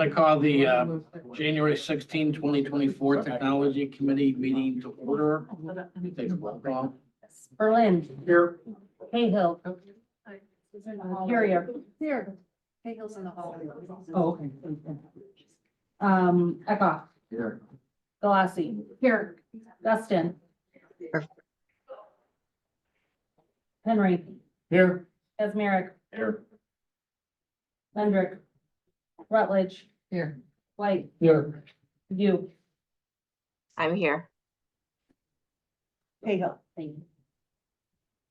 I call the January 16, 2024 Technology Committee meeting to order. Take a roll call. Berlin. Here. Cahill. Carrier. Here. Cahill's in the hall. Oh, okay. Eckhoff. Here. Galassi. Here. Dustin. Henry. Here. Esmerick. Here. Hendrick. Rutledge. Here. White. Here. You. I'm here. Cahill. Thank you.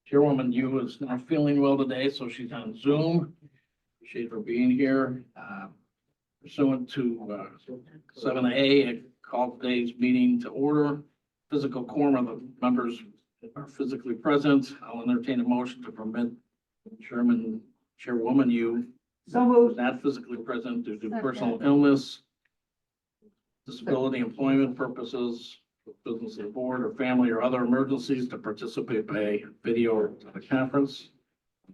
Chairwoman Yu is not feeling well today, so she's on Zoom. Appreciate her being here. Pursuant to 7A, I call today's meeting to order. Physical quorum of the members are physically present. I'll entertain a motion to permit Chairwoman Yu, So who's not physically present due to personal illness, disability, employment purposes, business of the board or family or other emergencies, to participate by video or teleconference.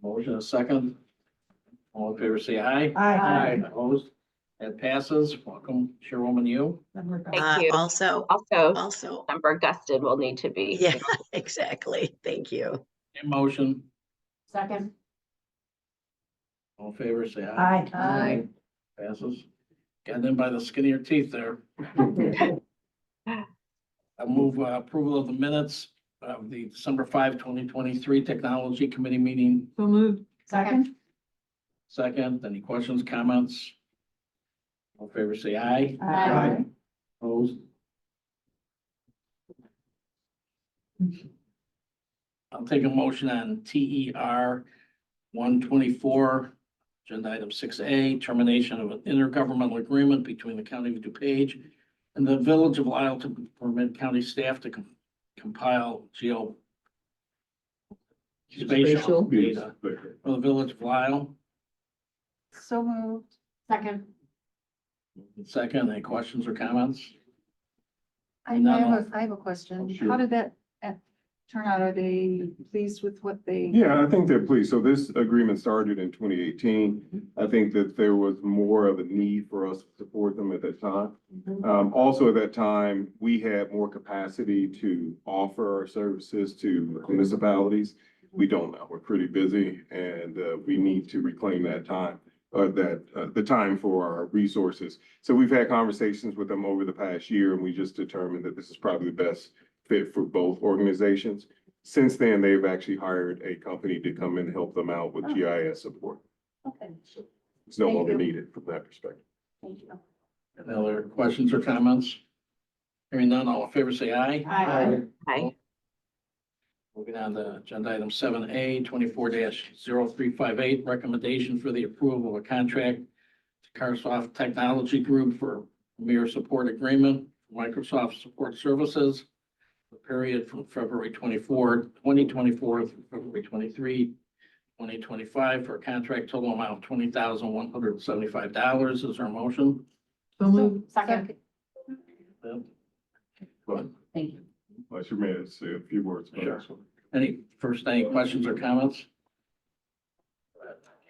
Motion a second. All in favor, say aye. Aye. Opposed? That passes. Welcome, Chairwoman Yu. Thank you. Also, Also, member Gusted will need to be. yeah, exactly. Thank you. In motion. Second. All in favor, say aye. Aye. Passes. Got in by the skin of your teeth there. I move approval of the minutes of the December 5, 2023 Technology Committee meeting. So moved. Second. Second, any questions, comments? All in favor, say aye. Aye. Opposed? I'll take a motion on TER 124, agenda item 6A, termination of an intergovernmental agreement between the County of DuPage and the Village of Lisle to permit county staff to compile geospatial data for the Village of Lisle. So moved. Second. Second, any questions or comments? I have a question. Sure. How did that turn out? Are they pleased with what they? Yeah, I think they're pleased. So this agreement started in 2018. I think that there was more of a need for us to support them at that time. Also at that time, we had more capacity to offer our services to municipalities. We don't now. We're pretty busy and we need to reclaim that time. The time for our resources. So we've had conversations with them over the past year, and we just determined that this is probably the best fit for both organizations. Since then, they've actually hired a company to come and help them out with GIS support. Okay. So it's no Thank longer you. needed from that perspective. Thank you. Any other questions or comments? Hearing none, all in favor, say aye. Aye. Hi. Moving on to agenda item 7A, 24-0358, recommendation for the approval of a contract to Carsoft Technology Group for Premier Support Agreement, Microsoft Support Services, the period from February 24, 2024 through February 23, 2025, for a contract total amount of $20,175. Is there a motion? So moved. Second. Go ahead. Thank you. Unless you may say a few words about Sure. this one. Any questions or comments?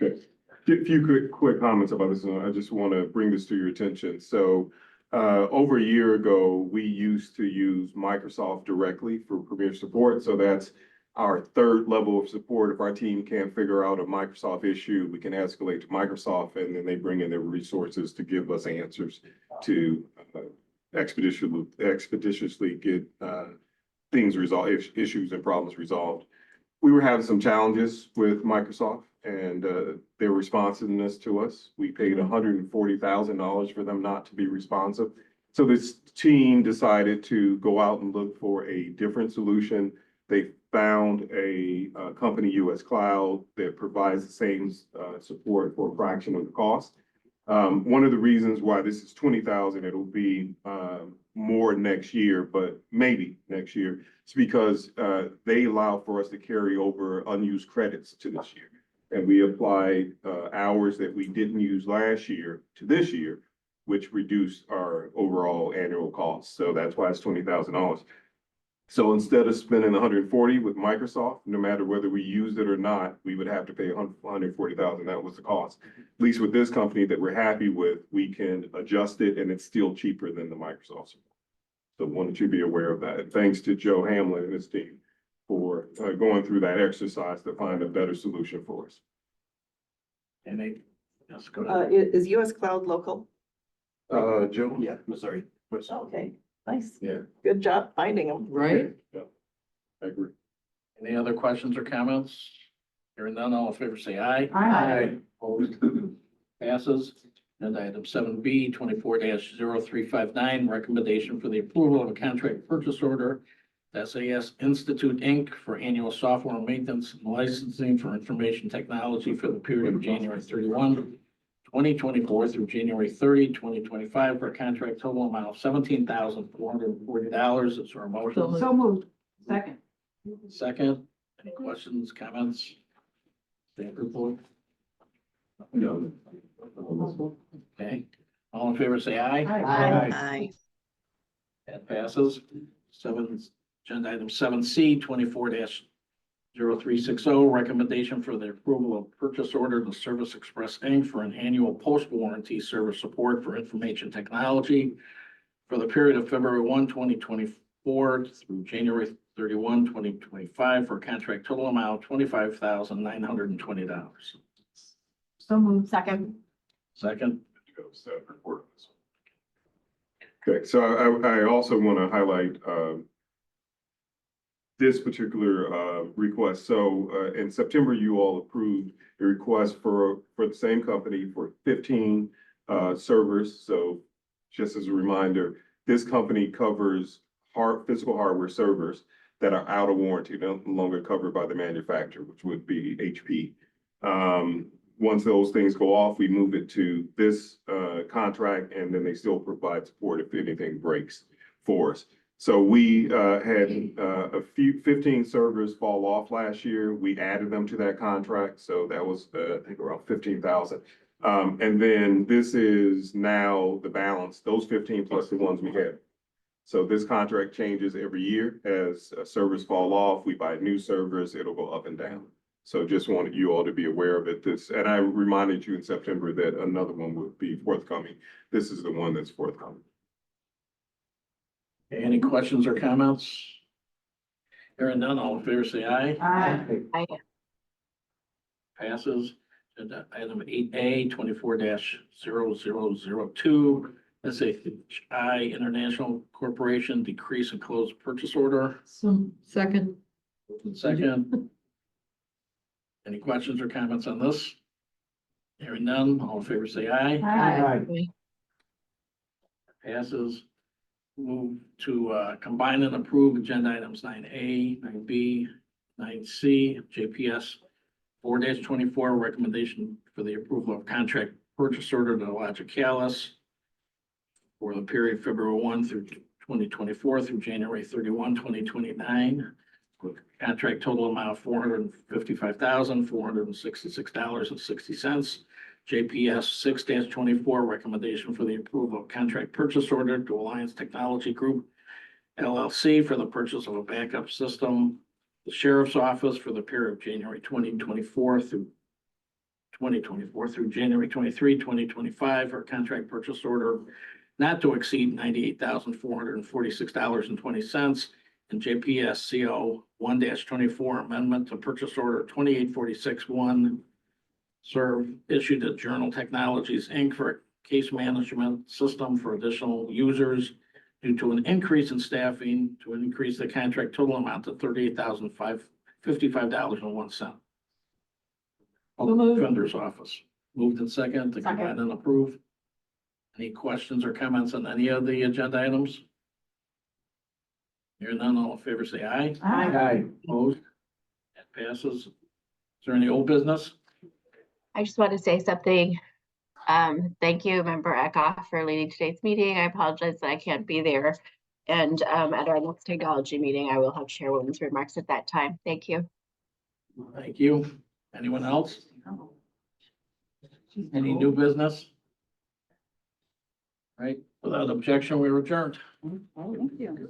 Okay. A few quick comments about this, and I just want to bring this to your attention. So over a year ago, we used to use Microsoft directly for Premier Support. So that's our third level of support. If our team can't figure out a Microsoft issue, we can escalate to Microsoft, and then they bring in their resources to give us answers to expeditiously get things resolved, issues and problems resolved. We were having some challenges with Microsoft and their responsiveness to us. We paid $140,000 for them not to be responsive. So this team decided to go out and look for a different solution. They found a company, US Cloud, that provides the same support for a fraction of the cost. One of the reasons why this is $20,000, it'll be more next year, but maybe next year, it's because they allow for us to carry over unused credits to this year. And we applied hours that we didn't use last year to this year, which reduced our overall annual cost. So that's why it's $20,000. So instead of spending 140 with Microsoft, no matter whether we used it or not, we would have to pay 140,000. That was the cost. At least with this company that we're happy with, we can adjust it and it's still cheaper than the Microsoft support. So wanted you to be aware of that. And thanks to Joe Hamlin and his team for going through that exercise to find a better solution for us. Any, let's go to, Is US Cloud local? Joe? Yeah, Missouri. Okay, nice. Yeah. Good job finding them. right? Yeah, I agree. Any other questions or comments? Hearing none, all in favor say aye. Aye. Opposed? Passes. And item 7B, 24-0359, recommendation for the approval of a contract purchase order to SAS Institute, Inc. for annual software maintenance and licensing for information technology for the period of January 31, 2024 through January 30, 2025, for a contract total amount of $17,440. Is there a motion? So moved. Second. Second, any questions, comments? Staff report? No. Okay, all in favor, say aye. Aye. That passes. Agenda item 7C, 24-0360, recommendation for the approval of purchase order to Service Express Inc. for an annual post-warranty service support for information technology for the period of February 1, 2024 through January 31, 2025, for a contract total amount of $25,920. So moved. Second. Second, Go staff report on this one. Okay, so I also want to highlight this particular request. So in September, you all approved a request for the same company for 15 servers. So just as a reminder, this company covers physical hardware servers that are out of warranty, no longer covered by the manufacturer, which would be HP. Once those things go off, we move it to this contract, and then they still provide support if anything breaks for us. So we had 15 servers fall off last year. We added them to that contract, so that was I think around 15,000. And then this is now the balance, those 15 plus the ones we had. So this contract changes every year as servers fall off. We buy new servers, it'll go up and down. So just wanted you all to be aware of it. And I reminded you in September that another one would be forthcoming. This is the one that's forthcoming. any questions or comments? Hearing none, all in favor, say aye. Aye. Passes. Agenda item 8A, 24-0002, SHI International Corporation, decrease and close purchase order. So second. Second. Any questions or comments on this? Hearing none, all in favor, say aye. Aye. Passes. Move to combine and approve agenda items 9A, 9B, 9C, JPS 4-24, recommendation for the approval of contract purchase order to Logicalis for the period February 1 through 2024 through January 31, 2029. With contract total amount of $455,466.60. JPS 6-24, recommendation for the approval of contract purchase order to Alliance Technology Group LLC for the purchase of a backup system. The Sheriff's Office for the period of January 2024 through January 23, 2025, for a contract purchase order not to exceed $98,446.20. And JPS CO 1-24, amendment to purchase order 2846-1, serve issued to Journal Technologies, Inc. for a case management system for additional users due to an increase in staffing to increase the contract total amount to $38,555.01. So moved. Defender's Office. Moved in second to Second. combine and approve. Any questions or comments on any of the agenda items? Hearing none, all in favor say aye. Aye. Opposed? That passes. Is there any old business? I just want to say something. Thank you, Member Eckhoff, for leading today's meeting. I apologize that I can't be there. And at our next technology meeting, I will have Chairwoman's remarks at that time. Thank you. Thank you. Anyone else? Any new business? Right, without objection, we are adjourned. Thank you.